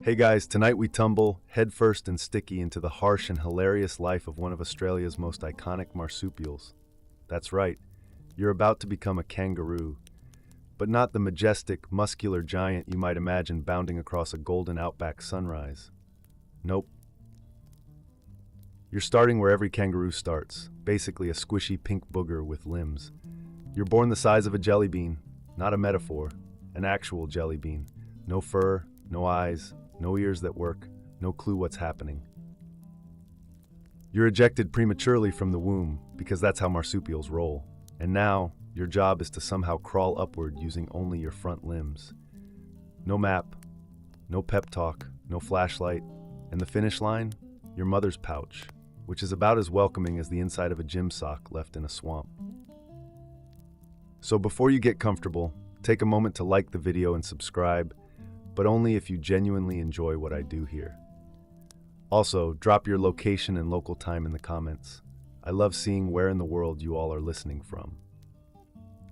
Hey guys, tonight we tumble, headfirst and sticky, into the harsh and hilarious life of one of Australia's most iconic marsupials. That's right, you're about to become a kangaroo, but not the majestic, muscular giant you might imagine bounding across a golden outback sunrise. Nope. You're starting where every kangaroo starts, basically a squishy pink booger with limbs. You're born the size of a jelly bean, not a metaphor, an actual jelly bean. No fur, no eyes, no ears that work, no clue what's happening. You're ejected prematurely from the womb because that's how marsupials roll. And now, your job is to somehow crawl upward using only your front limbs. No map, no pep talk, no flashlight, and the finish line? Your mother's pouch, which is about as welcoming as the inside of a gym sock left in a swamp. So before you get comfortable, take a moment to like the video and subscribe, but only if you genuinely enjoy what I do here. Also, drop your location and local time in the comments. I love seeing where in the world you all are listening from.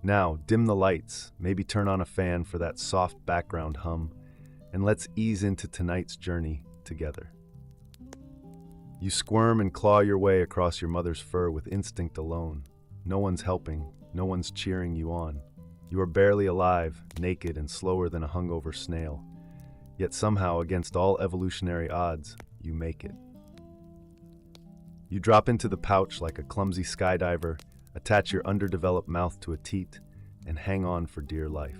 Now, dim the lights, maybe turn on a fan for that soft background hum, and let's ease into tonight's journey together. You squirm and claw your way across your mother's fur with instinct alone. No one's helping, no one's cheering you on. You are barely alive, naked and slower than a hungover snail. Yet somehow, against all evolutionary odds, you make it. You drop into the pouch like a clumsy skydiver, attach your underdeveloped mouth to a teat, and hang on for dear life.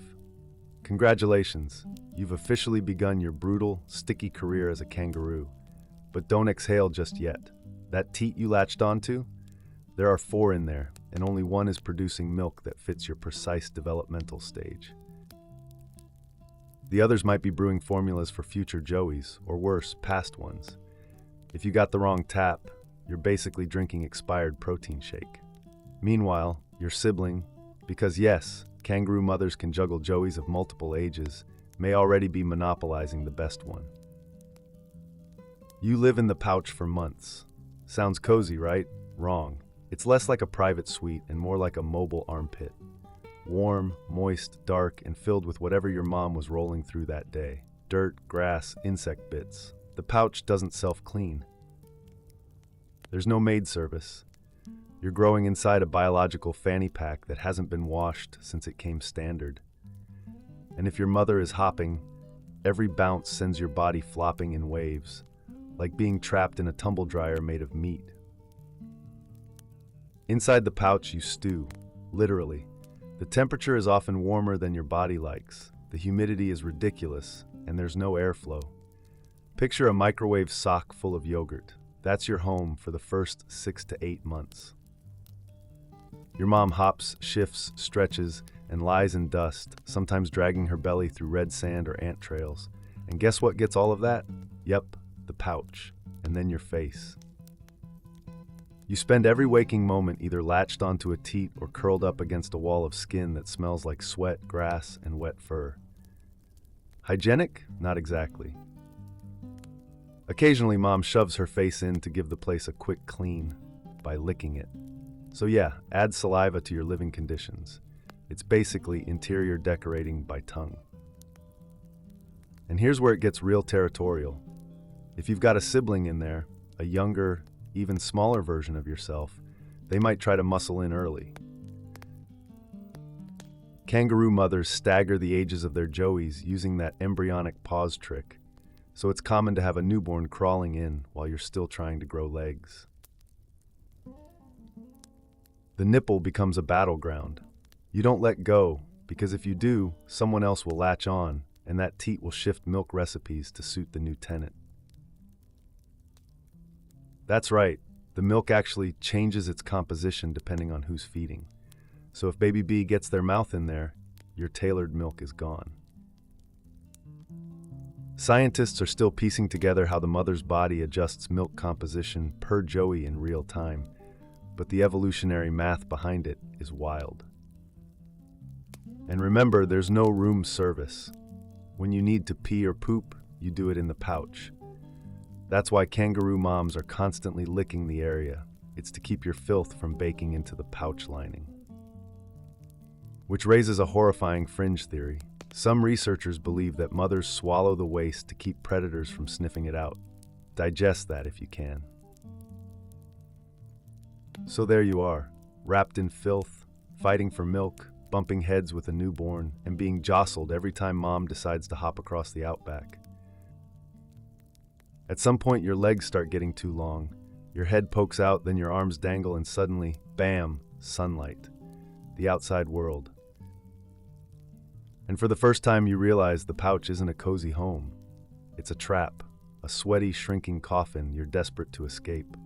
Congratulations, you've officially begun your brutal, sticky career as a kangaroo. But don't exhale just yet. That teat you latched onto? There are 4 in there, and only one is producing milk that fits your precise developmental stage. The others might be brewing formulas for future joeys, or worse, past ones. If you got the wrong tap, you're basically drinking expired protein shake. Meanwhile, your sibling, because yes, kangaroo mothers can juggle joeys of multiple ages, may already be monopolizing the best one. You live in the pouch for months. Sounds cozy, right? Wrong. It's less like a private suite and more like a mobile armpit. Warm, moist, dark, and filled with whatever your mom was rolling through that day. Dirt, grass, insect bits. The pouch doesn't self-clean. There's no maid service. You're growing inside a biological fanny pack that hasn't been washed since it came standard. And if your mother is hopping, every bounce sends your body flopping in waves, like being trapped in a tumble dryer made of meat. Inside the pouch you stew, literally. The temperature is often warmer than your body likes, the humidity is ridiculous, and there's no airflow. Picture a microwave sock full of yogurt. That's your home for the first 6 to 8 months. Your mom hops, shifts, stretches, and lies in dust, sometimes dragging her belly through red sand or ant trails. And guess what gets all of that? Yep, the pouch, and then your face. You spend every waking moment either latched onto a teat or curled up against a wall of skin that smells like sweat, grass, and wet fur. Hygienic? Not exactly. Occasionally, mom shoves her face in to give the place a quick clean by licking it. So yeah, add saliva to your living conditions. It's basically interior decorating by tongue. And here's where it gets real territorial. If you've got a sibling in there, a younger, even smaller version of yourself, they might try to muscle in early. Kangaroo mothers stagger the ages of their joeys using that embryonic pause trick, so it's common to have a newborn crawling in while you're still trying to grow legs. The nipple becomes a battleground. You don't let go, because if you do, someone else will latch on, and that teat will shift milk recipes to suit the new tenant. That's right, the milk actually changes its composition depending on who's feeding. So if baby B gets their mouth in there, your tailored milk is gone. Scientists are still piecing together how the mother's body adjusts milk composition per joey in real time, but the evolutionary math behind it is wild. And remember, there's no room service. When you need to pee or poop, you do it in the pouch. That's why kangaroo moms are constantly licking the area. It's to keep your filth from baking into the pouch lining. Which raises a horrifying fringe theory. Some researchers believe that mothers swallow the waste to keep predators from sniffing it out. Digest that if you can. So there you are, wrapped in filth, fighting for milk, bumping heads with a newborn, and being jostled every time mom decides to hop across the outback. At some point, your legs start getting too long. Your head pokes out, then your arms dangle, and suddenly, bam, sunlight. The outside world. And for the first time, you realize the pouch isn't a cozy home. It's a trap, a sweaty, shrinking coffin you're desperate to escape.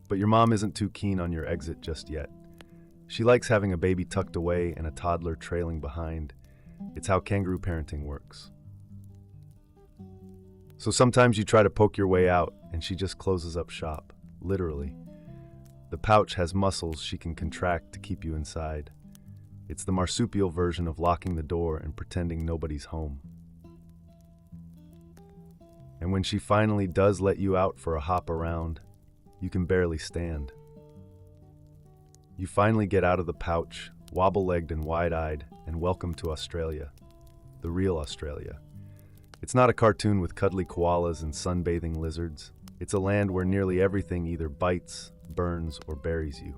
But your mom isn't too keen on your exit just yet. She likes having a baby tucked away and a toddler trailing behind. It's how kangaroo parenting works. So sometimes you try to poke your way out, and she just closes up shop, literally. The pouch has muscles she can contract to keep you inside. It's the marsupial version of locking the door and pretending nobody's home. And when she finally does let you out for a hop around, you can barely stand. You finally get out of the pouch, wobble-legged and wide-eyed, and welcome to Australia. The real Australia. It's not a cartoon with cuddly koalas and sunbathing lizards. It's a land where nearly everything either bites, burns, or buries you.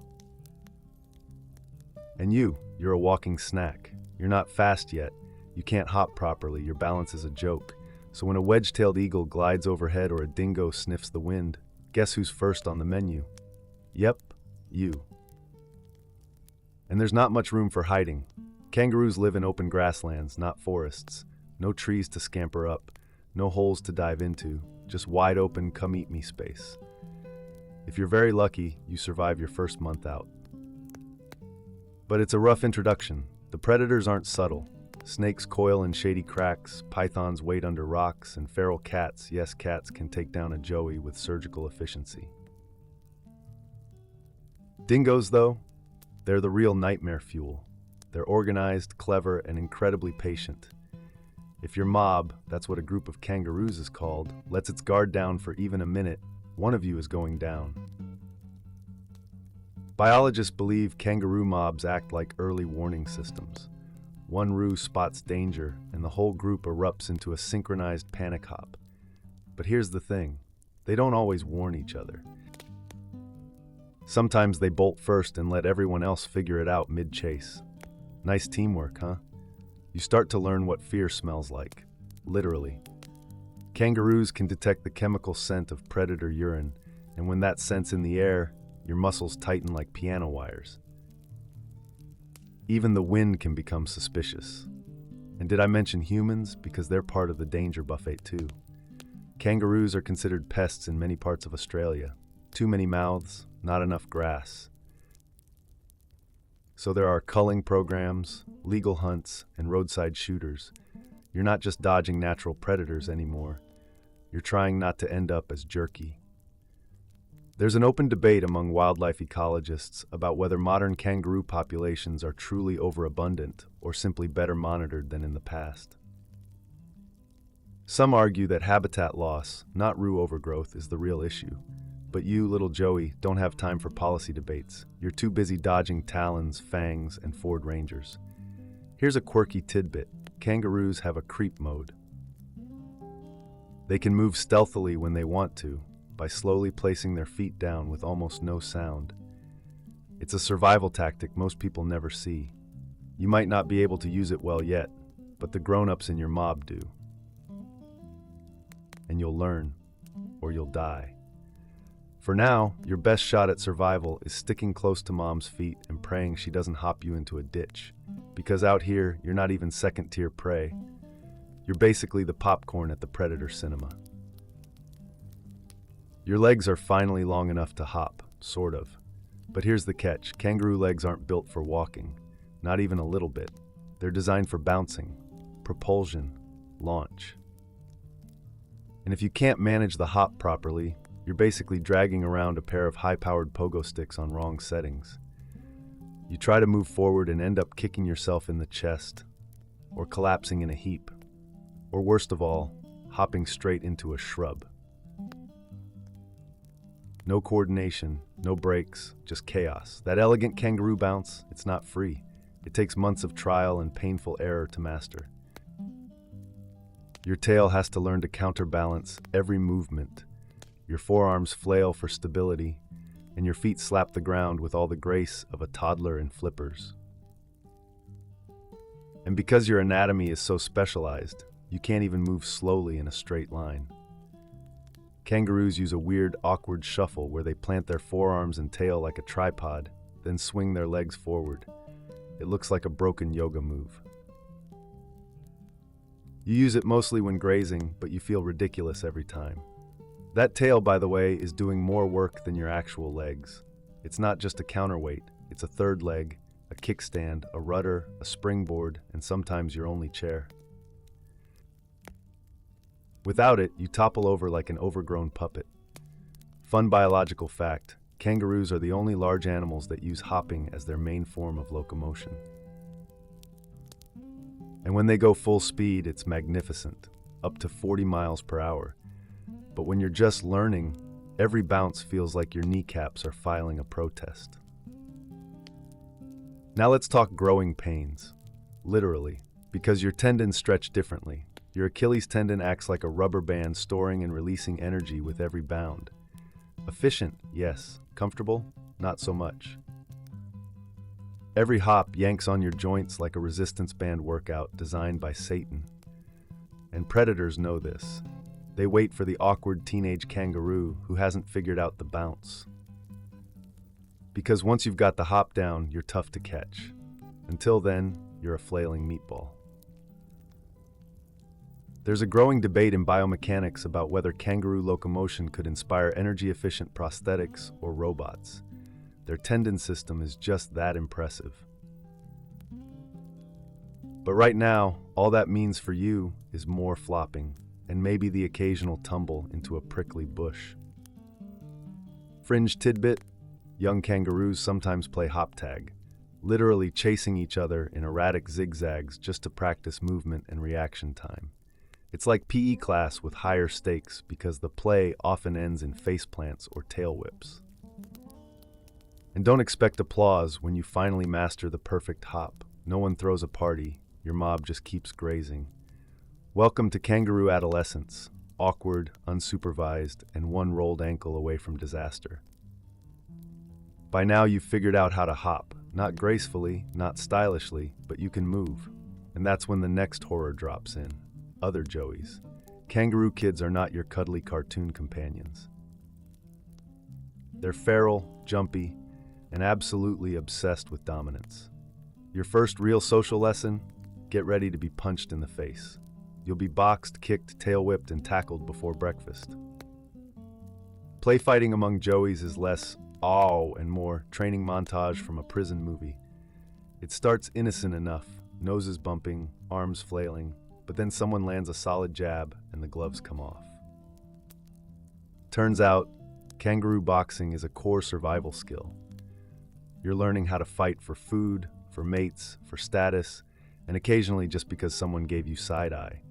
And you're a walking snack. You're not fast yet. You can't hop properly. Your balance is a joke. So when a wedge-tailed eagle glides overhead or a dingo sniffs the wind, guess who's first on the menu? Yep, you. And there's not much room for hiding. Kangaroos live in open grasslands, not forests. No trees to scamper up, no holes to dive into, just wide open come-eat-me space. If you're very lucky, you survive your first month out. But it's a rough introduction. The predators aren't subtle. Snakes coil in shady cracks, pythons wait under rocks, and feral cats, yes, cats, can take down a joey with surgical efficiency. Dingoes, though, they're the real nightmare fuel. They're organized, clever, and incredibly patient. If your mob, that's what a group of kangaroos is called, lets its guard down for even a minute, one of you is going down. Biologists believe kangaroo mobs act like early warning systems. One roo spots danger, and the whole group erupts into a synchronized panic hop. But here's the thing, they don't always warn each other. Sometimes they bolt first and let everyone else figure it out mid-chase. Nice teamwork, huh? You start to learn what fear smells like, literally. Kangaroos can detect the chemical scent of predator urine, and when that scent's in the air, your muscles tighten like piano wires. Even the wind can become suspicious. And did I mention humans? Because they're part of the danger buffet too. Kangaroos are considered pests in many parts of Australia. Too many mouths, not enough grass. So there are culling programs, legal hunts, and roadside shooters. You're not just dodging natural predators anymore. You're trying not to end up as jerky. There's an open debate among wildlife ecologists about whether modern kangaroo populations are truly overabundant or simply better monitored than in the past. Some argue that habitat loss, not roo overgrowth, is the real issue. But you, little Joey, don't have time for policy debates. You're too busy dodging talons, fangs, and Ford Rangers. Here's a quirky tidbit. Kangaroos have a creep mode. They can move stealthily when they want to, by slowly placing their feet down with almost no sound. It's a survival tactic most people never see. You might not be able to use it well yet, but the grown-ups in your mob do. And you'll learn, or you'll die. For now, your best shot at survival is sticking close to mom's feet and praying she doesn't hop you into a ditch. Because out here, you're not even second-tier prey. You're basically the popcorn at the predator cinema. Your legs are finally long enough to hop, sort of. But here's the catch. Kangaroo legs aren't built for walking. Not even a little bit. They're designed for bouncing, propulsion, launch. And if you can't manage the hop properly, you're basically dragging around a pair of high-powered pogo sticks on wrong settings. You try to move forward and end up kicking yourself in the chest, or collapsing in a heap, or worst of all, hopping straight into a shrub. No coordination, no brakes, just chaos. That elegant kangaroo bounce, it's not free. It takes months of trial and painful error to master. Your tail has to learn to counterbalance every movement. Your forearms flail for stability, and your feet slap the ground with all the grace of a toddler in flippers. And because your anatomy is so specialized, you can't even move slowly in a straight line. Kangaroos use a weird, awkward shuffle where they plant their forearms and tail like a tripod, then swing their legs forward. It looks like a broken yoga move. You use it mostly when grazing, but you feel ridiculous every time. That tail, by the way, is doing more work than your actual legs. It's not just a counterweight, it's a third leg, a kickstand, a rudder, a springboard, and sometimes your only chair. Without it, you topple over like an overgrown puppet. Fun biological fact: kangaroos are the only large animals that use hopping as their main form of locomotion. And when they go full speed, it's magnificent, up to 40 miles per hour. But when you're just learning, every bounce feels like your kneecaps are filing a protest. Now let's talk growing pains. Literally, because your tendons stretch differently. Your Achilles tendon acts like a rubber band, storing and releasing energy with every bound. Efficient, yes. Comfortable? Not so much. Every hop yanks on your joints like a resistance band workout designed by Satan. And predators know this. They wait for the awkward teenage kangaroo who hasn't figured out the bounce. Because once you've got the hop down, you're tough to catch. Until then, you're a flailing meatball. There's a growing debate in biomechanics about whether kangaroo locomotion could inspire energy-efficient prosthetics or robots. Their tendon system is just that impressive. But right now, all that means for you is more flopping, and maybe the occasional tumble into a prickly bush. Fringe tidbit: young kangaroos sometimes play hop tag, literally chasing each other in erratic zigzags just to practice movement and reaction time. It's like PE class with higher stakes because the play often ends in faceplants or tail whips. And don't expect applause when you finally master the perfect hop. No one throws a party, your mob just keeps grazing. Welcome to kangaroo adolescence, awkward, unsupervised, and one rolled ankle away from disaster. By now you've figured out how to hop, not gracefully, not stylishly, but you can move. And that's when the next horror drops in. Other joeys. Kangaroo kids are not your cuddly cartoon companions. They're feral, jumpy, and absolutely obsessed with dominance. Your first real social lesson? Get ready to be punched in the face. You'll be boxed, kicked, tail whipped, and tackled before breakfast. Play fighting among joeys is less awe and more training montage from a prison movie. It starts innocent enough, noses bumping, arms flailing, but then someone lands a solid jab and the gloves come off. Turns out, kangaroo boxing is a core survival skill. You're learning how to fight for food, for mates, for status, and occasionally just because someone gave you side-eye.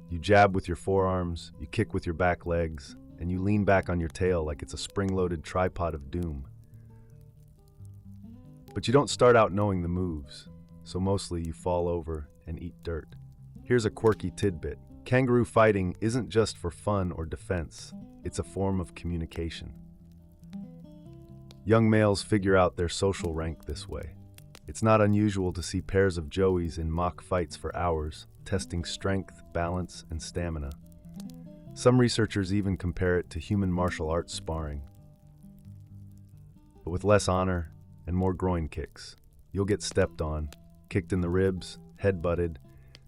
You jab with your forearms, you kick with your back legs, and you lean back on your tail like it's a spring-loaded tripod of doom. But you don't start out knowing the moves, so mostly you fall over and eat dirt. Here's a quirky tidbit. Kangaroo fighting isn't just for fun or defense, it's a form of communication. Young males figure out their social rank this way. It's not unusual to see pairs of joeys in mock fights for hours, testing strength, balance, and stamina. Some researchers even compare it to human martial arts sparring. But with less honor and more groin kicks. You'll get stepped on, kicked in the ribs, head-butted,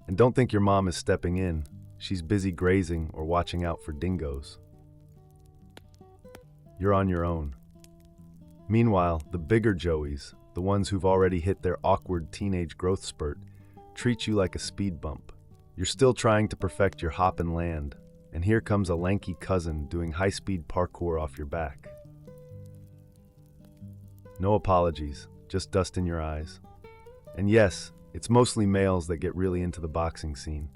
and don't think your mom is stepping in. She's busy grazing or watching out for dingoes. You're on your own. Meanwhile, the bigger joeys, the ones who've already hit their awkward teenage growth spurt, treat you like a speed bump. You're still trying to perfect your hop and land, and here comes a lanky cousin doing high-speed parkour off your back. No apologies, just dust in your eyes. And yes, it's mostly males that get really into the boxing scene.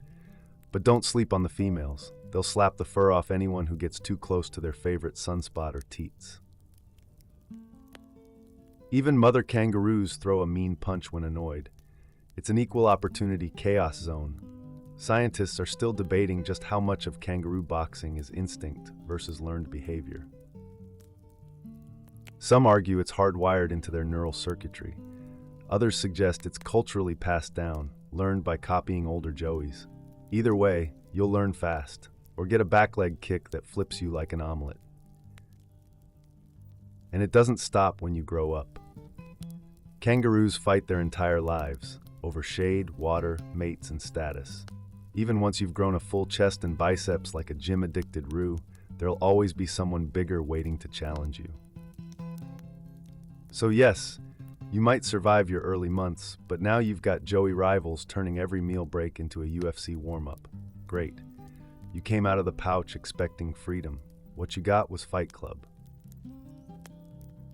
But don't sleep on the females. They'll slap the fur off anyone who gets too close to their favorite sunspot or teats. Even mother kangaroos throw a mean punch when annoyed. It's an equal opportunity chaos zone. Scientists are still debating just how much of kangaroo boxing is instinct versus learned behavior. Some argue it's hardwired into their neural circuitry. Others suggest it's culturally passed down, learned by copying older joeys. Either way, you'll learn fast, or get a back leg kick that flips you like an omelet. And it doesn't stop when you grow up. Kangaroos fight their entire lives, over shade, water, mates, and status. Even once you've grown a full chest and biceps like a gym-addicted roo, there'll always be someone bigger waiting to challenge you. So yes, you might survive your early months, but now you've got joey rivals turning every meal break into a UFC warm-up. Great. You came out of the pouch expecting freedom. What you got was Fight Club.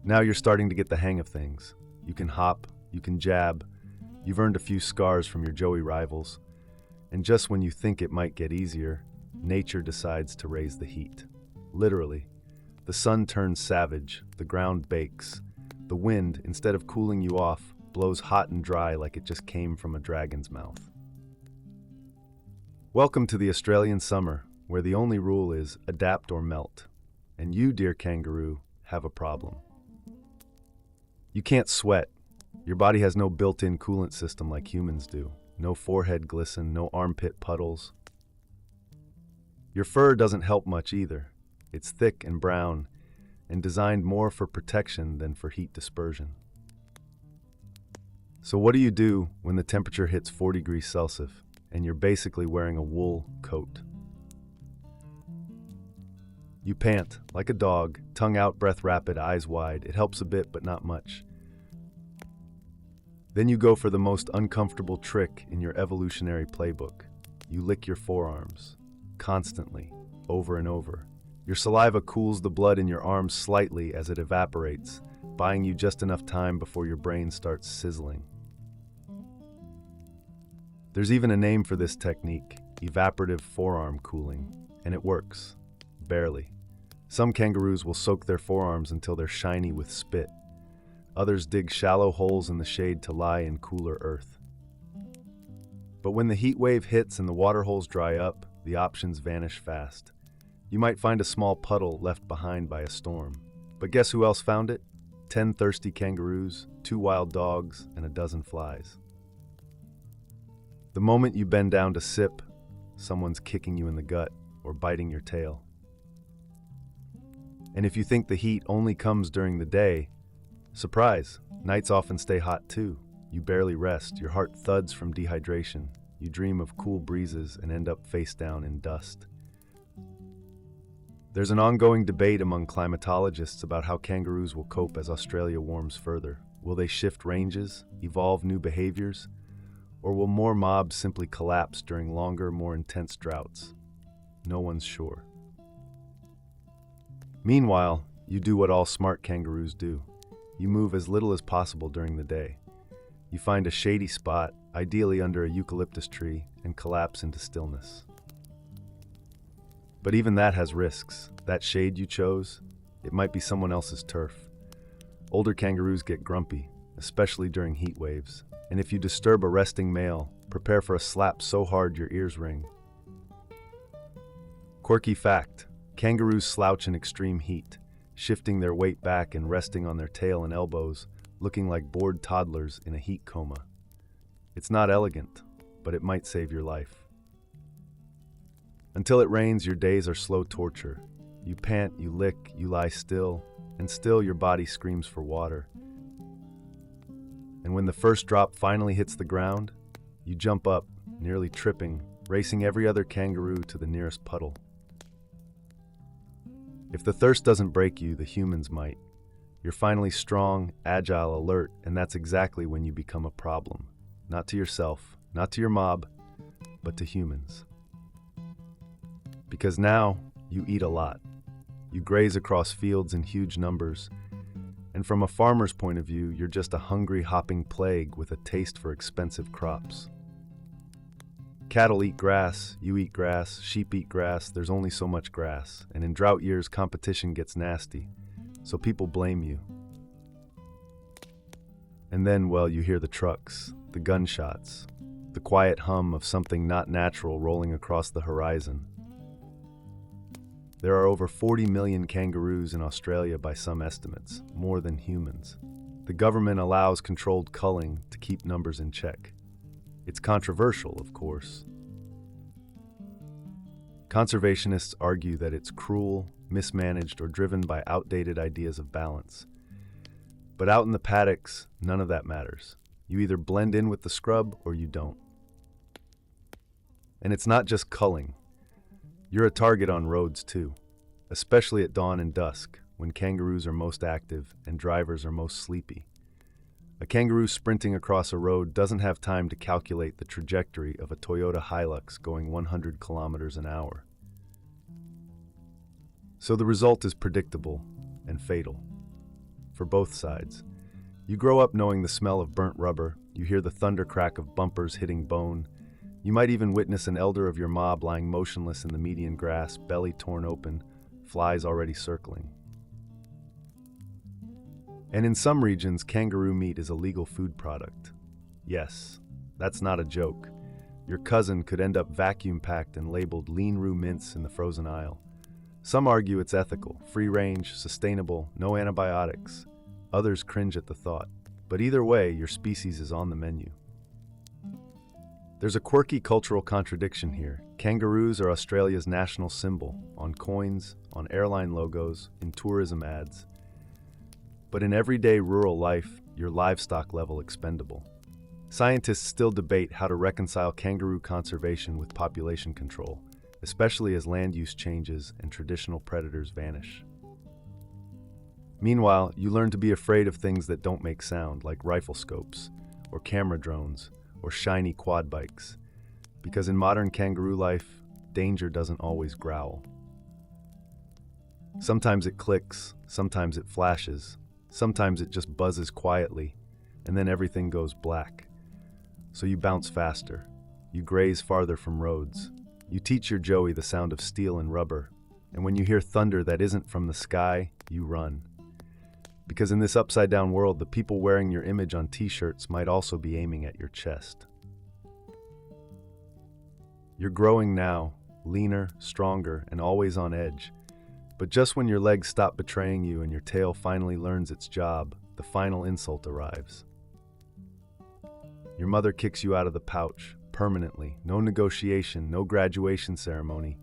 Now you're starting to get the hang of things. You can hop, you can jab, you've earned a few scars from your joey rivals, and just when you think it might get easier, nature decides to raise the heat. Literally. The sun turns savage, the ground bakes. The wind, instead of cooling you off, blows hot and dry like it just came from a dragon's mouth. Welcome to the Australian summer, where the only rule is adapt or melt. And you, dear kangaroo, have a problem. You can't sweat. Your body has no built-in coolant system like humans do. No forehead glisten, no armpit puddles. Your fur doesn't help much either. It's thick and brown, and designed more for protection than for heat dispersion. So what do you do when the temperature hits 40 degrees Celsius and you're basically wearing a wool coat? You pant, like a dog, tongue out, breath rapid, eyes wide. It helps a bit, but not much. Then you go for the most uncomfortable trick in your evolutionary playbook. You lick your forearms, constantly, over and over. Your saliva cools the blood in your arms slightly as it evaporates, buying you just enough time before your brain starts sizzling. There's even a name for this technique, evaporative forearm cooling, and it works. Barely. Some kangaroos will soak their forearms until they're shiny with spit. Others dig shallow holes in the shade to lie in cooler earth. But when the heat wave hits and the water holes dry up, the options vanish fast. You might find a small puddle left behind by a storm. But guess who else found it? 10 thirsty kangaroos, 2 wild dogs, and a dozen flies. The moment you bend down to sip, someone's kicking you in the gut or biting your tail. And if you think the heat only comes during the day, surprise, nights often stay hot too. You barely rest, your heart thuds from dehydration. You dream of cool breezes and end up face down in dust. There's an ongoing debate among climatologists about how kangaroos will cope as Australia warms further. Will they shift ranges, evolve new behaviors, or will more mobs simply collapse during longer, more intense droughts? No one's sure. Meanwhile, you do what all smart kangaroos do. You move as little as possible during the day. You find a shady spot, ideally under a eucalyptus tree, and collapse into stillness. But even that has risks. That shade you chose, it might be someone else's turf. Older kangaroos get grumpy, especially during heat waves. And if you disturb a resting male, prepare for a slap so hard your ears ring. Quirky fact, kangaroos slouch in extreme heat, shifting their weight back and resting on their tail and elbows, looking like bored toddlers in a heat coma. It's not elegant, but it might save your life. Until it rains, your days are slow torture. You pant, you lick, you lie still, and still your body screams for water. And when the first drop finally hits the ground, you jump up, nearly tripping, racing every other kangaroo to the nearest puddle. If the thirst doesn't break you, the humans might. You're finally strong, agile, alert, and that's exactly when you become a problem. Not to yourself, not to your mob, but to humans. Because now, you eat a lot. You graze across fields in huge numbers, and from a farmer's point of view, you're just a hungry, hopping plague with a taste for expensive crops. Cattle eat grass, you eat grass, sheep eat grass, there's only so much grass, and in drought years, competition gets nasty, so people blame you. And then, well, you hear the trucks, the gunshots, the quiet hum of something not natural rolling across the horizon. There are over 40 million kangaroos in Australia by some estimates, more than humans. The government allows controlled culling to keep numbers in check. It's controversial, of course. Conservationists argue that it's cruel, mismanaged, or driven by outdated ideas of balance. But out in the paddocks, none of that matters. You either blend in with the scrub or you don't. And it's not just culling. You're a target on roads too, especially at dawn and dusk, when kangaroos are most active and drivers are most sleepy. A kangaroo sprinting across a road doesn't have time to calculate the trajectory of a Toyota Hilux going 100 kilometers an hour. So the result is predictable and fatal. For both sides. You grow up knowing the smell of burnt rubber, you hear the thunder crack of bumpers hitting bone, you might even witness an elder of your mob lying motionless in the median grass, belly torn open, flies already circling. And in some regions, kangaroo meat is a legal food product. Yes, that's not a joke. Your cousin could end up vacuum-packed and labeled lean-roo mince in the frozen aisle. Some argue it's ethical, free-range, sustainable, no antibiotics. Others cringe at the thought. But either way, your species is on the menu. There's a quirky cultural contradiction here. Kangaroos are Australia's national symbol, on coins, on airline logos, in tourism ads. But in everyday rural life, your livestock level expendable. Scientists still debate how to reconcile kangaroo conservation with population control, especially as land use changes and traditional predators vanish. Meanwhile, you learn to be afraid of things that don't make sound, like rifle scopes, or camera drones, or shiny quad bikes, because in modern kangaroo life, danger doesn't always growl. Sometimes it clicks, sometimes it flashes, sometimes it just buzzes quietly, and then everything goes black. So you bounce faster, you graze farther from roads, you teach your Joey the sound of steel and rubber, and when you hear thunder that isn't from the sky, you run. Because in this upside-down world, the people wearing your image on t-shirts might also be aiming at your chest. You're growing now, leaner, stronger, and always on edge. But just when your legs stop betraying you and your tail finally learns its job, the final insult arrives. Your mother kicks you out of the pouch, permanently. No negotiation, no graduation ceremony.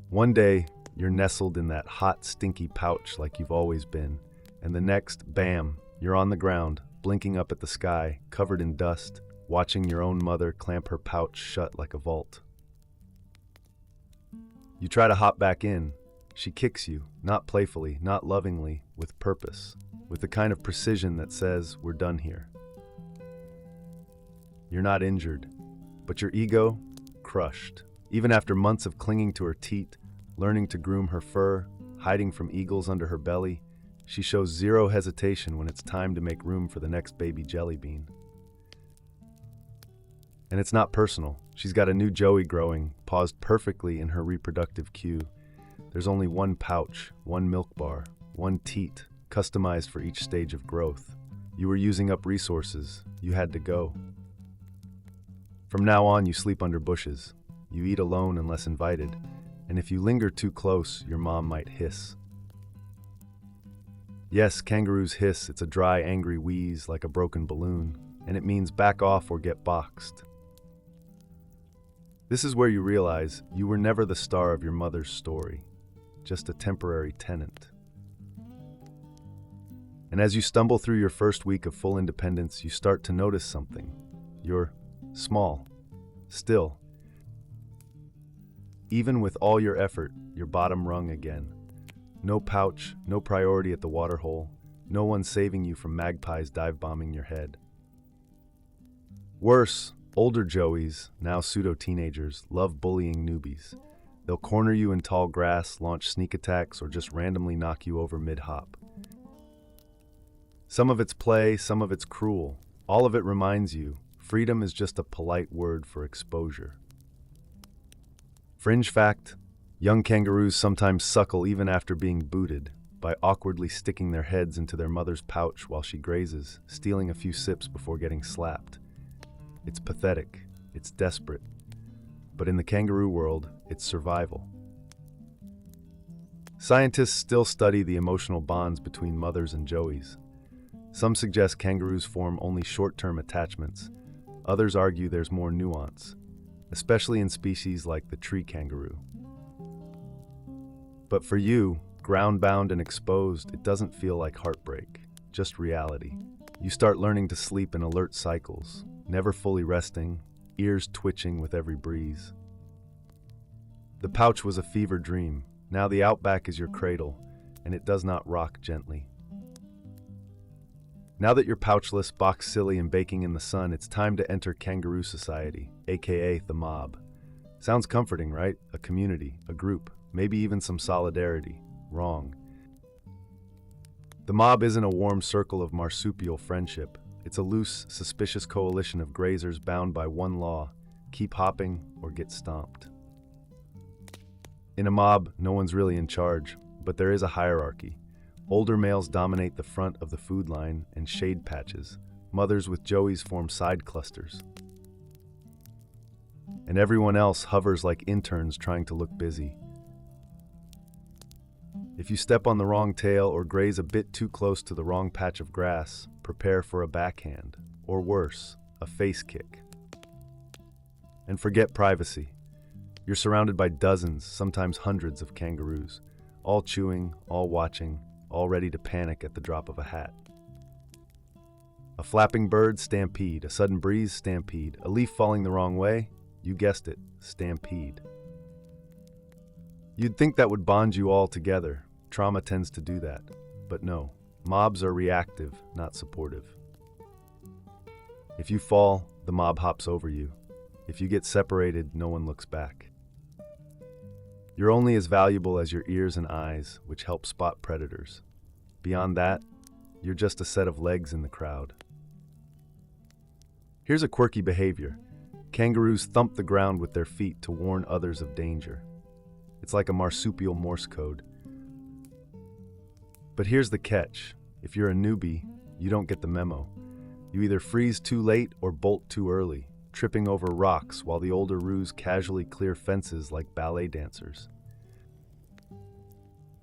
One day, you're nestled in that hot, stinky pouch like you've always been, and the next, bam, you're on the ground, blinking up at the sky, covered in dust, watching your own mother clamp her pouch shut like a vault. You try to hop back in. She kicks you, not playfully, not lovingly, with purpose, with the kind of precision that says, we're done here. You're not injured, but your ego, crushed. Even after months of clinging to her teat, learning to groom her fur, hiding from eagles under her belly, she shows zero hesitation when it's time to make room for the next baby jellybean. And it's not personal. She's got a new Joey growing, paused perfectly in her reproductive queue. There's only one pouch, one milk bar, one teat, customized for each stage of growth. You were using up resources. You had to go. From now on, you sleep under bushes. You eat alone unless invited. And if you linger too close, your mom might hiss. Yes, kangaroos hiss. It's a dry, angry wheeze like a broken balloon, and it means back off or get boxed. This is where you realize you were never the star of your mother's story, just a temporary tenant. And as you stumble through your first week of full independence, you start to notice something. You're small, still. Even with all your effort, your bottom rung again. No pouch, no priority at the waterhole, no one saving you from magpies dive-bombing your head. Worse, older Joeys, now pseudo-teenagers, love bullying newbies. They'll corner you in tall grass, launch sneak attacks, or just randomly knock you over mid-hop. Some of it's play, some of it's cruel. All of it reminds you, freedom is just a polite word for exposure. Fringe fact, young kangaroos sometimes suckle even after being booted. by awkwardly sticking their heads into their mother's pouch while she grazes, stealing a few sips before getting slapped. It's pathetic, it's desperate, but in the kangaroo world, it's survival. Scientists still study the emotional bonds between mothers and joeys. Some suggest kangaroos form only short-term attachments. Others argue there's more nuance, especially in species like the tree kangaroo. But for you, ground-bound and exposed, it doesn't feel like heartbreak, just reality. You start learning to sleep in alert cycles, never fully resting, ears twitching with every breeze. The pouch was a fever dream. Now the outback is your cradle, and it does not rock gently. Now that you're pouchless, box silly, and baking in the sun, it's time to enter kangaroo society, aka the mob. Sounds comforting, right? A community, a group, maybe even some solidarity. Wrong. The mob isn't a warm circle of marsupial friendship. It's a loose, suspicious coalition of grazers bound by one law: keep hopping or get stomped. In a mob, no one's really in charge, but there is a hierarchy. Older males dominate the front of the food line and shade patches. Mothers with joeys form side clusters. And everyone else hovers like interns trying to look busy. If you step on the wrong tail or graze a bit too close to the wrong patch of grass, prepare for a backhand, or worse, a face kick. And forget privacy. You're surrounded by dozens, sometimes hundreds of kangaroos, all chewing, all watching, all ready to panic at the drop of a hat. A flapping bird, stampede. A sudden breeze, stampede. A leaf falling the wrong way, you guessed it, stampede. You'd think that would bond you all together. Trauma tends to do that. But no, mobs are reactive, not supportive. If you fall, the mob hops over you. If you get separated, no one looks back. You're only as valuable as your ears and eyes, which help spot predators. Beyond that, you're just a set of legs in the crowd. Here's a quirky behavior. Kangaroos thump the ground with their feet to warn others of danger. It's like a marsupial Morse code. But here's the catch. If you're a newbie, you don't get the memo. You either freeze too late or bolt too early, tripping over rocks while the older roos casually clear fences like ballet dancers.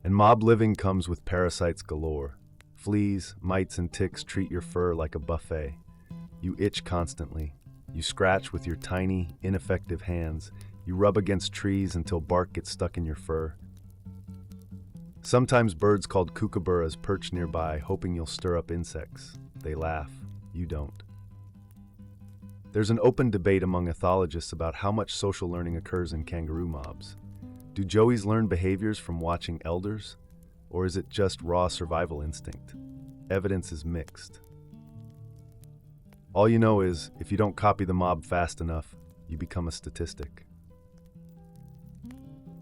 And mob living comes with parasites galore. Fleas, mites, and ticks treat your fur like a buffet. You itch constantly. You scratch with your tiny, ineffective hands. You rub against trees until bark gets stuck in your fur. Sometimes birds called kookaburras perch nearby, hoping you'll stir up insects. They laugh. You don't. There's an open debate among ethologists about how much social learning occurs in kangaroo mobs. Do joeys learn behaviors from watching elders, or is it just raw survival instinct? Evidence is mixed. All you know is, if you don't copy the mob fast enough, you become a statistic.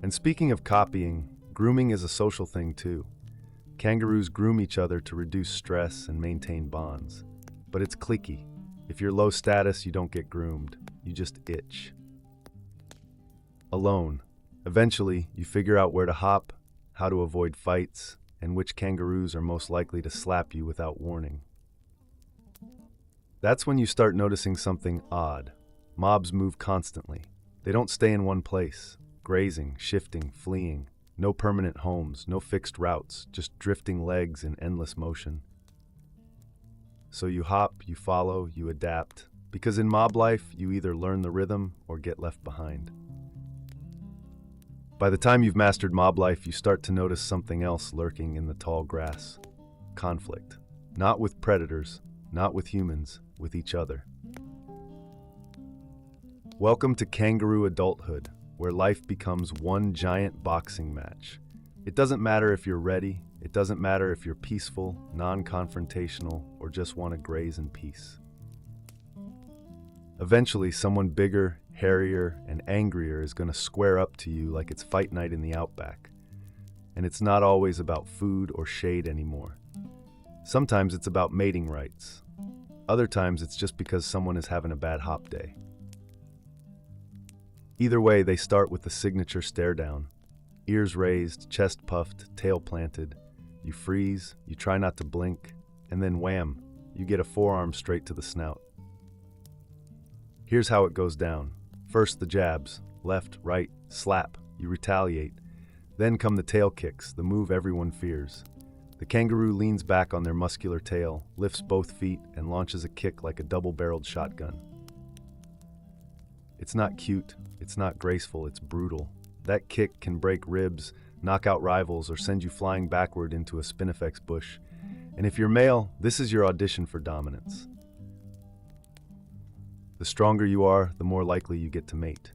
And speaking of copying, grooming is a social thing too. Kangaroos groom each other to reduce stress and maintain bonds. But it's cliquey. If you're low status, you don't get groomed. You just itch. Alone. Eventually, you figure out where to hop, how to avoid fights, and which kangaroos are most likely to slap you without warning. That's when you start noticing something odd. Mobs move constantly. They don't stay in one place. Grazing, shifting, fleeing. No permanent homes, no fixed routes, just drifting legs in endless motion. So you hop, you follow, you adapt, because in mob life, you either learn the rhythm or get left behind. By the time you've mastered mob life, you start to notice something else lurking in the tall grass. Conflict. Not with predators, not with humans, with each other. Welcome to kangaroo adulthood, where life becomes one giant boxing match. It doesn't matter if you're ready, it doesn't matter if you're peaceful, non-confrontational, or just want to graze in peace. Eventually, someone bigger, hairier, and angrier is going to square up to you like it's fight night in the outback. And it's not always about food or shade anymore. Sometimes it's about mating rights. Other times it's just because someone is having a bad hop day. Either way, they start with the signature stare down. Ears raised, chest puffed, tail planted. You freeze, you try not to blink, and then wham, you get a forearm straight to the snout. Here's how it goes down. First the jabs, left, right, slap, you retaliate. Then come the tail kicks, the move everyone fears. The kangaroo leans back on their muscular tail, lifts both feet, and launches a kick like a double-barreled shotgun. It's not cute, it's not graceful, it's brutal. That kick can break ribs, knock out rivals, or send you flying backward into a spinifex bush. And if you're male, this is your audition for dominance. The stronger you are, the more likely you get to mate.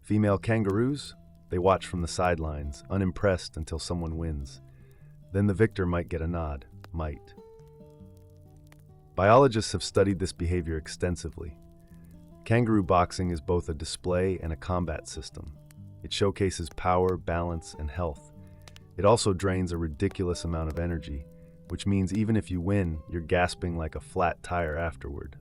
Female kangaroos, they watch from the sidelines, unimpressed until someone wins. Then the victor might get a nod, might. Biologists have studied this behavior extensively. Kangaroo boxing is both a display and a combat system. It showcases power, balance, and health. It also drains a ridiculous amount of energy, which means even if you win, you're gasping like a flat tire afterward.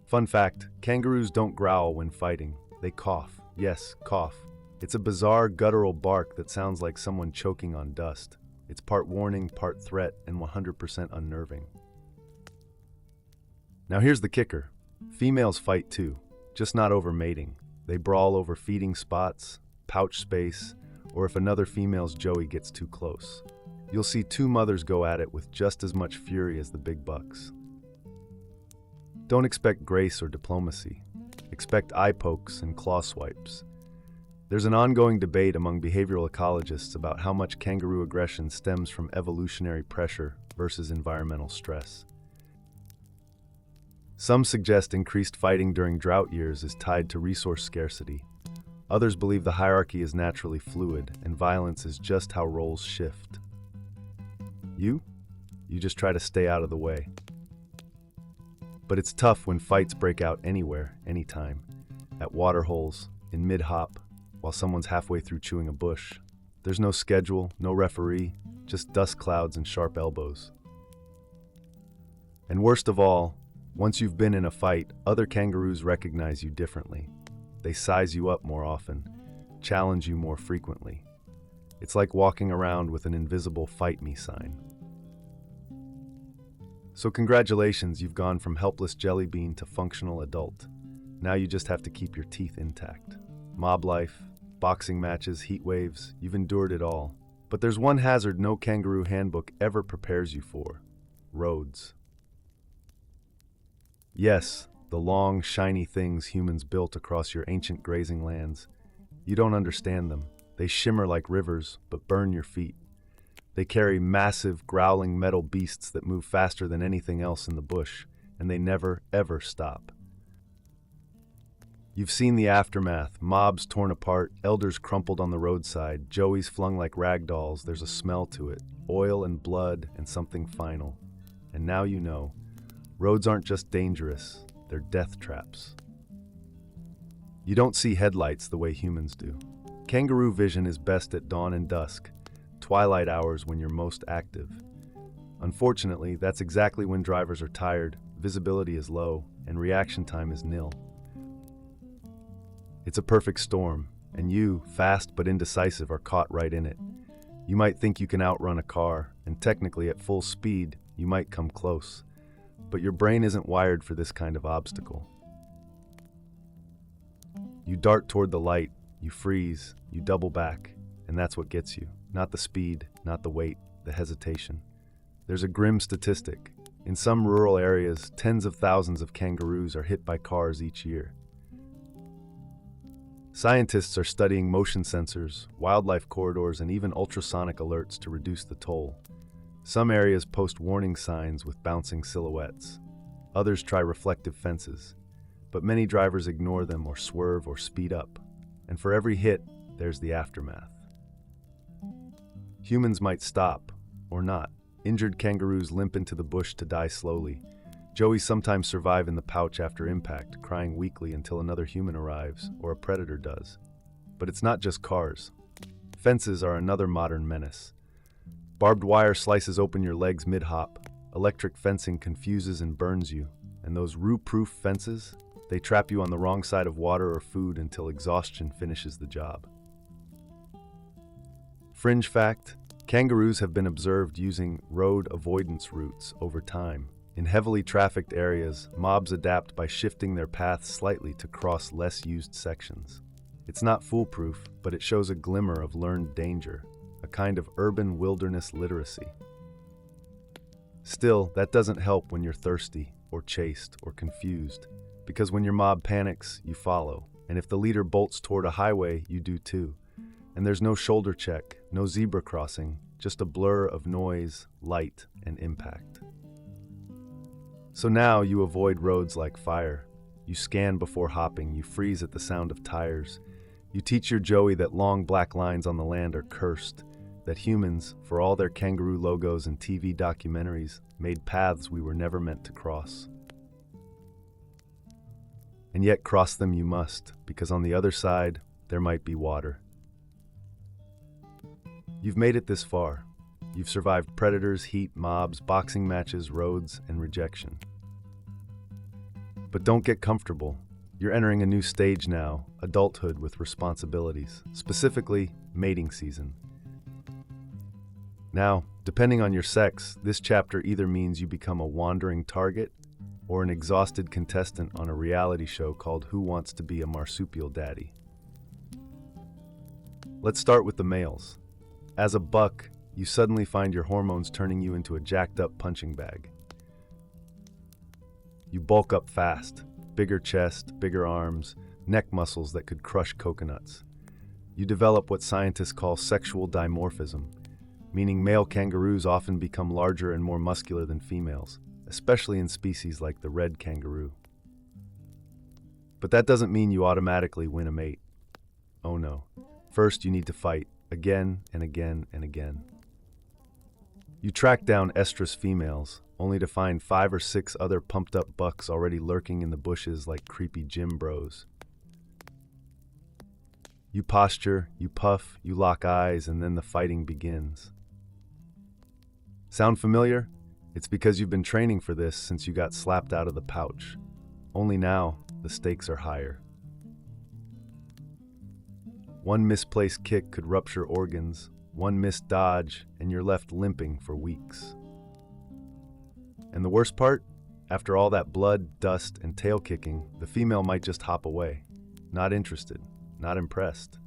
Fun fact, kangaroos don't growl when fighting. They cough. Yes, cough. It's a bizarre guttural bark that sounds like someone choking on dust. It's part warning, part threat, and 100% unnerving. Now here's the kicker. Females fight too, just not over mating. They brawl over feeding spots, pouch space, or if another female's joey gets too close. You'll see two mothers go at it with just as much fury as the big bucks. Don't expect grace or diplomacy. Expect eye pokes and claw swipes. There's an ongoing debate among behavioral ecologists about how much kangaroo aggression stems from evolutionary pressure versus environmental stress. Some suggest increased fighting during drought years is tied to resource scarcity. Others believe the hierarchy is naturally fluid and violence is just how roles shift. You just try to stay out of the way. But it's tough when fights break out anywhere, anytime. At water holes, in mid-hop, while someone's halfway through chewing a bush. There's no schedule, no referee, just dust clouds and sharp elbows. And worst of all, once you've been in a fight, other kangaroos recognize you differently. They size you up more often, challenge you more frequently. It's like walking around with an invisible "fight me" sign. So congratulations, you've gone from helpless jelly bean to functional adult. Now you just have to keep your teeth intact. Mob life, boxing matches, heat waves, you've endured it all. But there's one hazard no kangaroo handbook ever prepares you for: roads. Yes, the long, shiny things humans built across your ancient grazing lands. You don't understand them. They shimmer like rivers, but burn your feet. They carry massive, growling metal beasts that move faster than anything else in the bush, and they never, ever stop. You've seen the aftermath, mobs torn apart, elders crumpled on the roadside, joeys flung like rag dolls. There's a smell to it, oil and blood and something final. And now you know, roads aren't just dangerous, they're death traps. You don't see headlights the way humans do. Kangaroo vision is best at dawn and dusk, twilight hours when you're most active. Unfortunately, that's exactly when drivers are tired, visibility is low, and reaction time is nil. It's a perfect storm, and you, fast but indecisive, are caught right in it. You might think you can outrun a car, and technically at full speed, you might come close. But your brain isn't wired for this kind of obstacle. You dart toward the light, you freeze, you double back, and that's what gets you. Not the speed, not the weight, the hesitation. There's a grim statistic. In some rural areas, tens of thousands of kangaroos are hit by cars each year. Scientists are studying motion sensors, wildlife corridors, and even ultrasonic alerts to reduce the toll. Some areas post warning signs with bouncing silhouettes. Others try reflective fences. But many drivers ignore them or swerve or speed up. And for every hit, there's the aftermath. Humans might stop, or not. Injured kangaroos limp into the bush to die slowly. Joeys sometimes survive in the pouch after impact, crying weakly until another human arrives, or a predator does. But it's not just cars. Fences are another modern menace. Barbed wire slices open your legs mid-hop. Electric fencing confuses and burns you. And those roo-proof fences? They trap you on the wrong side of water or food until exhaustion finishes the job. Fringe fact: Kangaroos have been observed using road avoidance routes over time. In heavily trafficked areas, mobs adapt by shifting their paths slightly to cross less used sections. It's not foolproof, but it shows a glimmer of learned danger, a kind of urban wilderness literacy. Still, that doesn't help when you're thirsty, or chased, or confused, because when your mob panics, you follow, and if the leader bolts toward a highway, you do too. And there's no shoulder check, no zebra crossing, just a blur of noise, light, and impact. So now you avoid roads like fire. You scan before hopping, you freeze at the sound of tires. You teach your Joey that long black lines on the land are cursed, that humans, for all their kangaroo logos and TV documentaries, made paths we were never meant to cross. And yet cross them you must, because on the other side, there might be water. You've made it this far. You've survived predators, heat, mobs, boxing matches, roads, and rejection. But don't get comfortable. You're entering a new stage now, adulthood with responsibilities, specifically mating season. Now, depending on your sex, this chapter either means you become a wandering target or an exhausted contestant on a reality show called Who Wants to Be a Marsupial Daddy? Let's start with the males. As a buck, you suddenly find your hormones turning you into a jacked-up punching bag. You bulk up fast, bigger chest, bigger arms, neck muscles that could crush coconuts. You develop what scientists call sexual dimorphism, meaning male kangaroos often become larger and more muscular than females, especially in species like the red kangaroo. But that doesn't mean you automatically win a mate. Oh no. First, you need to fight, again and again and again. You track down estrus females, only to find 5 or 6 other pumped-up bucks already lurking in the bushes like creepy gym bros. You posture, you puff, you lock eyes, and then the fighting begins. Sound familiar? It's because you've been training for this since you got slapped out of the pouch. Only now, the stakes are higher. One misplaced kick could rupture organs, one missed dodge, and you're left limping for weeks. And the worst part? After all that blood, dust, and tail kicking, the female might just hop away. Not interested, not impressed.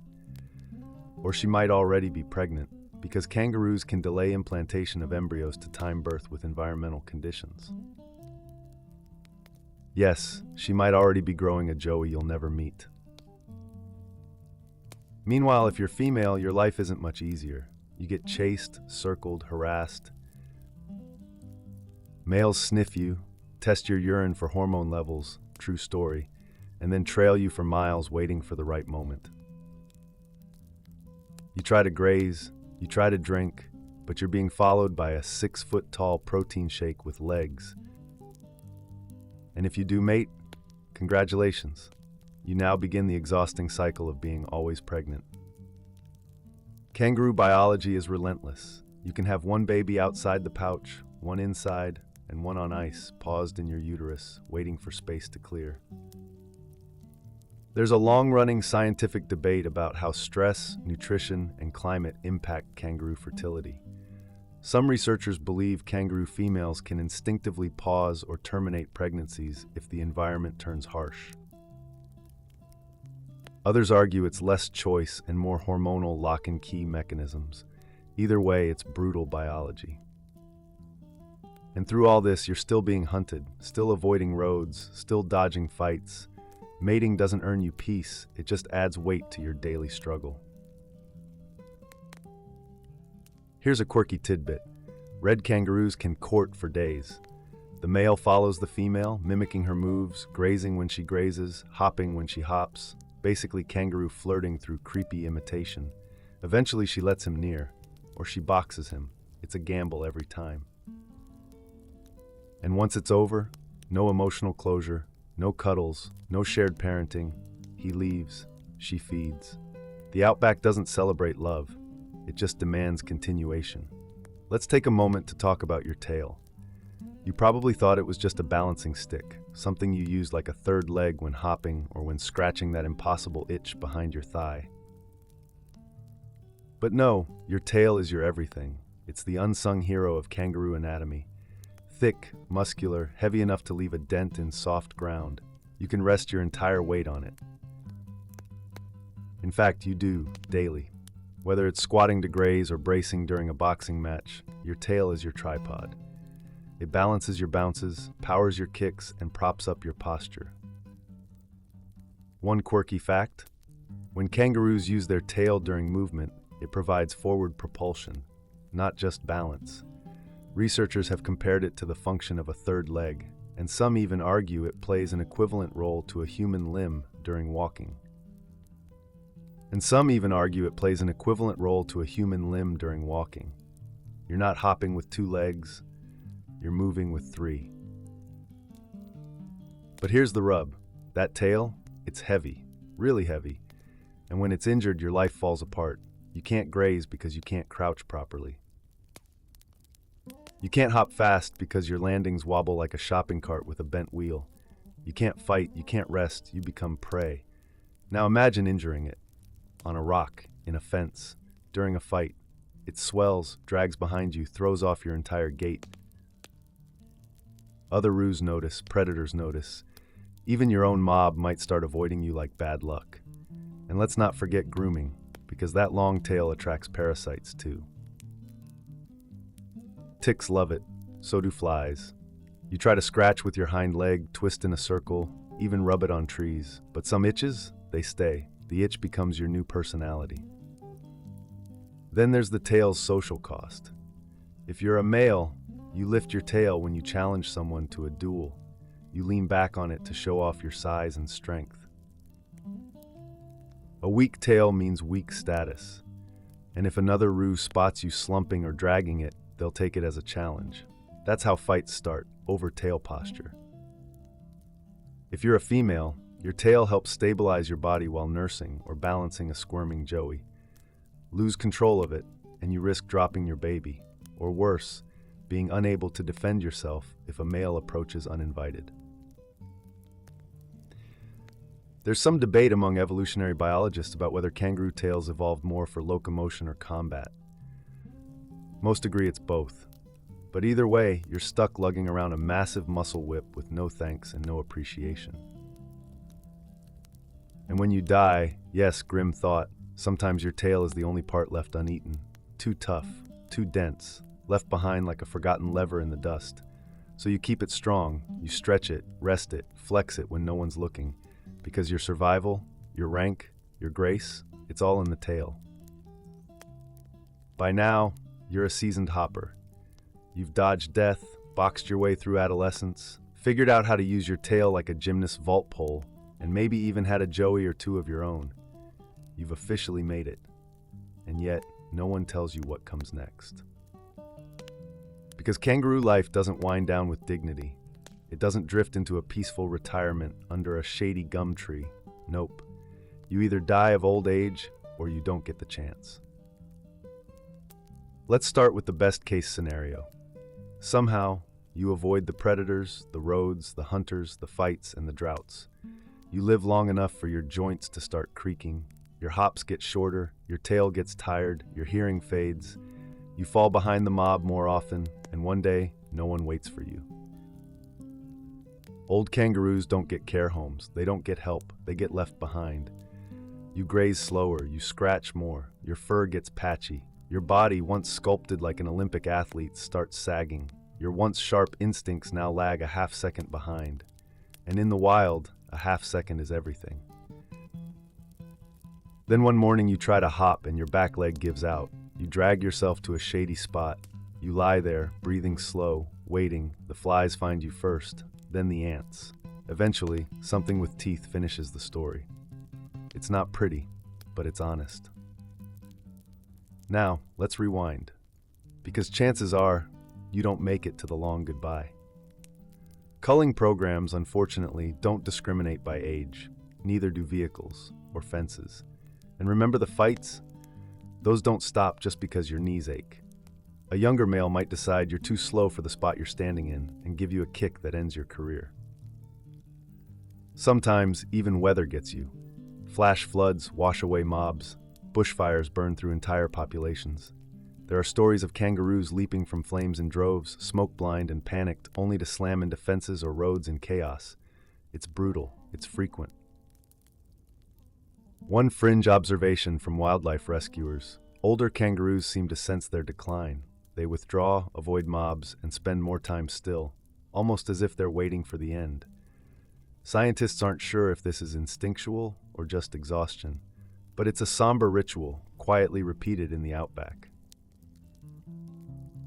Or she might already be pregnant, because kangaroos can delay implantation of embryos to time birth with environmental conditions. Yes, she might already be growing a Joey you'll never meet. Meanwhile, if you're female, your life isn't much easier. You get chased, circled, harassed. Males sniff you, test your urine for hormone levels, true story, and then trail you for miles waiting for the right moment. You try to graze, you try to drink, but you're being followed by a 6-foot-tall protein shake with legs. And if you do mate, congratulations. You now begin the exhausting cycle of being always pregnant. Kangaroo biology is relentless. You can have one baby outside the pouch, one inside, and one on ice, paused in your uterus, waiting for space to clear. There's a long-running scientific debate about how stress, nutrition, and climate impact kangaroo fertility. Some researchers believe kangaroo females can instinctively pause or terminate pregnancies if the environment turns harsh. Others argue it's less choice and more hormonal lock-and-key mechanisms. Either way, it's brutal biology. And through all this, you're still being hunted, still avoiding roads, still dodging fights. Mating doesn't earn you peace, it just adds weight to your daily struggle. Here's a quirky tidbit. Red kangaroos can court for days. The male follows the female, mimicking her moves, grazing when she grazes, hopping when she hops. Basically kangaroo flirting through creepy imitation. Eventually she lets him near, or she boxes him. It's a gamble every time. And once it's over, no emotional closure, no cuddles, no shared parenting. He leaves, she feeds. The outback doesn't celebrate love, it just demands continuation. Let's take a moment to talk about your tail. You probably thought it was just a balancing stick, something you used like a third leg when hopping or when scratching that impossible itch behind your thigh. But no, your tail is your everything. It's the unsung hero of kangaroo anatomy. Thick, muscular, heavy enough to leave a dent in soft ground. You can rest your entire weight on it. In fact, you do, daily. Whether it's squatting to graze or bracing during a boxing match, your tail is your tripod. It balances your bounces, powers your kicks, and props up your posture. One quirky fact: when kangaroos use their tail during movement, it provides forward propulsion, not just balance. Researchers have compared it to the function of a third leg, and some even argue it plays an equivalent role to a human limb during walking. You're not hopping with 2 legs, you're moving with 3. But here's the rub. That tail, it's heavy, really heavy. And when it's injured, your life falls apart. You can't graze because you can't crouch properly. You can't hop fast because your landings wobble like a shopping cart with a bent wheel. You can't fight, you can't rest, you become prey. Now imagine injuring it. On a rock, in a fence, during a fight. It swells, drags behind you, throws off your entire gait. Other roos notice, predators notice. Even your own mob might start avoiding you like bad luck. And let's not forget grooming, because that long tail attracts parasites too. Ticks love it, so do flies. You try to scratch with your hind leg, twist in a circle, even rub it on trees. But some itches, they stay. The itch becomes your new personality. Then there's the tail's social cost. If you're a male, you lift your tail when you challenge someone to a duel. You lean back on it to show off your size and strength. A weak tail means weak status. And if another roo spots you slumping or dragging it, they'll take it as a challenge. That's how fights start, over tail posture. If you're a female, your tail helps stabilize your body while nursing or balancing a squirming joey. Lose control of it, and you risk dropping your baby, or worse, being unable to defend yourself if a male approaches uninvited. There's some debate among evolutionary biologists about whether kangaroo tails evolved more for locomotion or combat. Most agree it's both. But either way, you're stuck lugging around a massive muscle whip with no thanks and no appreciation. And when you die, yes, grim thought, sometimes your tail is the only part left uneaten. Too tough, too dense, left behind like a forgotten lever in the dust. So you keep it strong, you stretch it, rest it, flex it when no one's looking, because your survival, your rank, your grace, it's all in the tail. By now, you're a seasoned hopper. You've dodged death, boxed your way through adolescence, figured out how to use your tail like a gymnast vault pole, and maybe even had a joey or two of your own. You've officially made it. And yet, no one tells you what comes next. Because kangaroo life doesn't wind down with dignity. It doesn't drift into a peaceful retirement under a shady gum tree. Nope. You either die of old age or you don't get the chance. Let's start with the best case scenario. Somehow, you avoid the predators, the roads, the hunters, the fights, and the droughts. You live long enough for your joints to start creaking. Your hops get shorter, your tail gets tired, your hearing fades. You fall behind the mob more often, and one day, no one waits for you. Old kangaroos don't get care homes, they don't get help, they get left behind. You graze slower, you scratch more, your fur gets patchy. Your body, once sculpted like an Olympic athlete, starts sagging. Your once sharp instincts now lag a half second behind. And in the wild, a half second is everything. Then one morning you try to hop and your back leg gives out. You drag yourself to a shady spot. You lie there, breathing slow, waiting. The flies find you first, then the ants. Eventually, something with teeth finishes the story. It's not pretty, but it's honest. Now, let's rewind. Because chances are, you don't make it to the long goodbye. Culling programs, unfortunately, don't discriminate by age. Neither do vehicles or fences. And remember the fights? Those don't stop just because your knees ache. A younger male might decide you're too slow for the spot you're standing in and give you a kick that ends your career. Sometimes, even weather gets you. Flash floods wash away mobs. Bushfires burn through entire populations. There are stories of kangaroos leaping from flames in droves, smoke-blind and panicked, only to slam into fences or roads in chaos. It's brutal. It's frequent. One fringe observation from wildlife rescuers: older kangaroos seem to sense their decline. They withdraw, avoid mobs, and spend more time still, almost as if they're waiting for the end. Scientists aren't sure if this is instinctual or just exhaustion, but it's a somber ritual, quietly repeated in the outback.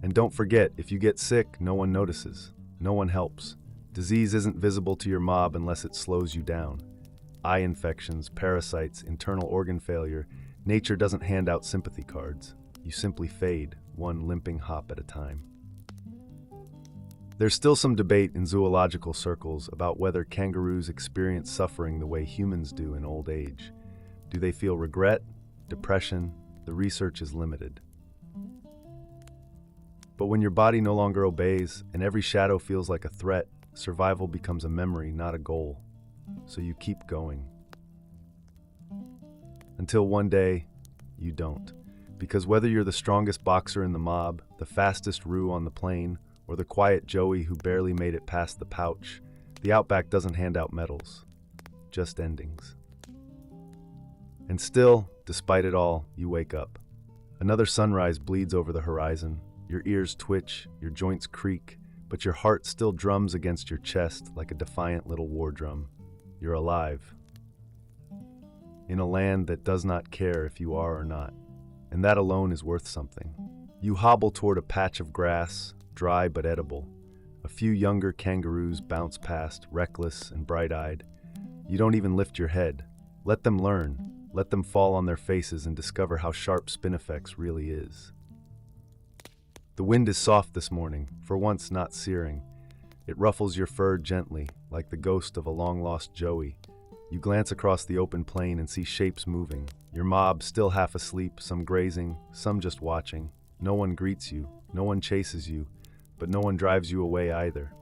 And don't forget, if you get sick, no one notices. No one helps. Disease isn't visible to your mob unless it slows you down. Eye infections, parasites, internal organ failure. Nature doesn't hand out sympathy cards. You simply fade, one limping hop at a time. There's still some debate in zoological circles about whether kangaroos experience suffering the way humans do in old age. Do they feel regret, depression? The research is limited. But when your body no longer obeys and every shadow feels like a threat, survival becomes a memory, not a goal. So you keep going. Until one day, you don't. Because whether you're the strongest boxer in the mob, the fastest roo on the plain, or the quiet Joey who barely made it past the pouch, the outback doesn't hand out medals, just endings. And still, despite it all, you wake up. Another sunrise bleeds over the horizon. Your ears twitch, your joints creak, but your heart still drums against your chest like a defiant little war drum. You're alive. In a land that does not care if you are or not. And that alone is worth something. You hobble toward a patch of grass, dry but edible. A few younger kangaroos bounce past, reckless and bright-eyed. You don't even lift your head. Let them learn. Let them fall on their faces and discover how sharp spinifex really is. The wind is soft this morning, for once not searing. It ruffles your fur gently, like the ghost of a long-lost Joey. You glance across the open plain and see shapes moving. Your mob still half asleep, some grazing, some just watching. No one greets you, no one chases you, but no one drives you away either.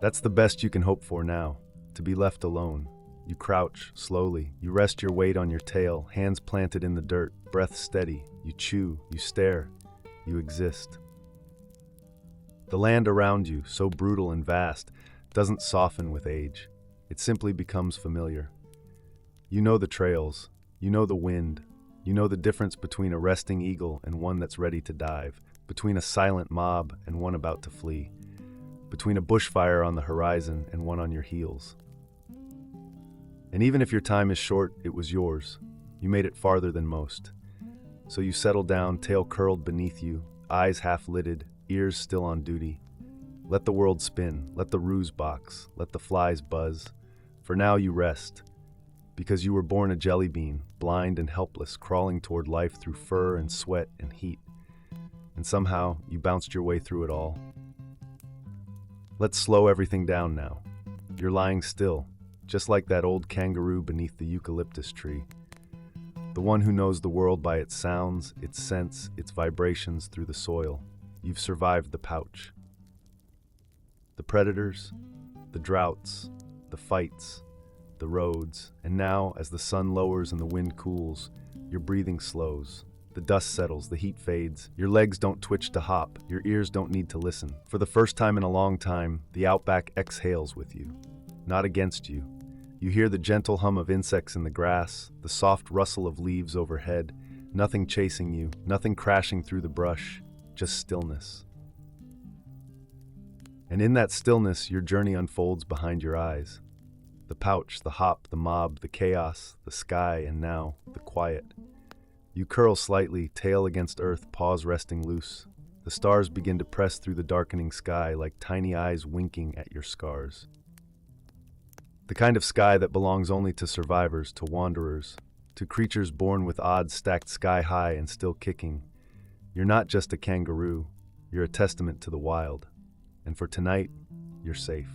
That's the best you can hope for now, to be left alone. You crouch, slowly. You rest your weight on your tail, hands planted in the dirt, breath steady. You chew, you stare, you exist. The land around you, so brutal and vast, doesn't soften with age. It simply becomes familiar. You know the trails, you know the wind, you know the difference between a resting eagle and one that's ready to dive, between a silent mob and one about to flee, between a bushfire on the horizon and one on your heels. And even if your time is short, it was yours. You made it farther than most. So you settle down, tail curled beneath you, eyes half-lidded, ears still on duty. Let the world spin, let the roos box, let the flies buzz. For now you rest, because you were born a jelly bean, blind and helpless, crawling toward life through fur and sweat and heat. And somehow you bounced your way through it all. Let's slow everything down now. You're lying still, just like that old kangaroo beneath the eucalyptus tree. The one who knows the world by its sounds, its scents, its vibrations through the soil. You've survived the pouch. The predators, the droughts, the fights, the roads, and now, as the sun lowers and the wind cools, your breathing slows. The dust settles, the heat fades, your legs don't twitch to hop, your ears don't need to listen. For the first time in a long time, the outback exhales with you, not against you. You hear the gentle hum of insects in the grass, the soft rustle of leaves overhead, nothing chasing you, nothing crashing through the brush, just stillness. And in that stillness, your journey unfolds behind your eyes. The pouch, the hop, the mob, the chaos, the sky, and now, the quiet. You curl slightly, tail against earth, paws resting loose. The stars begin to press through the darkening sky like tiny eyes winking at your scars. The kind of sky that belongs only to survivors, to wanderers, to creatures born with odds stacked sky high and still kicking. You're not just a kangaroo, you're a testament to the wild. And for tonight, you're safe.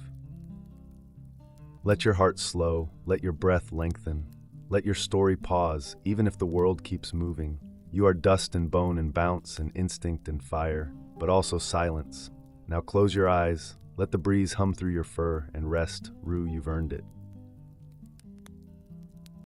Let your heart slow, let your breath lengthen, let your story pause, even if the world keeps moving. You are dust and bone and bounce and instinct and fire, but also silence. Now close your eyes, let the breeze hum through your fur and rest, Roo, you've earned it.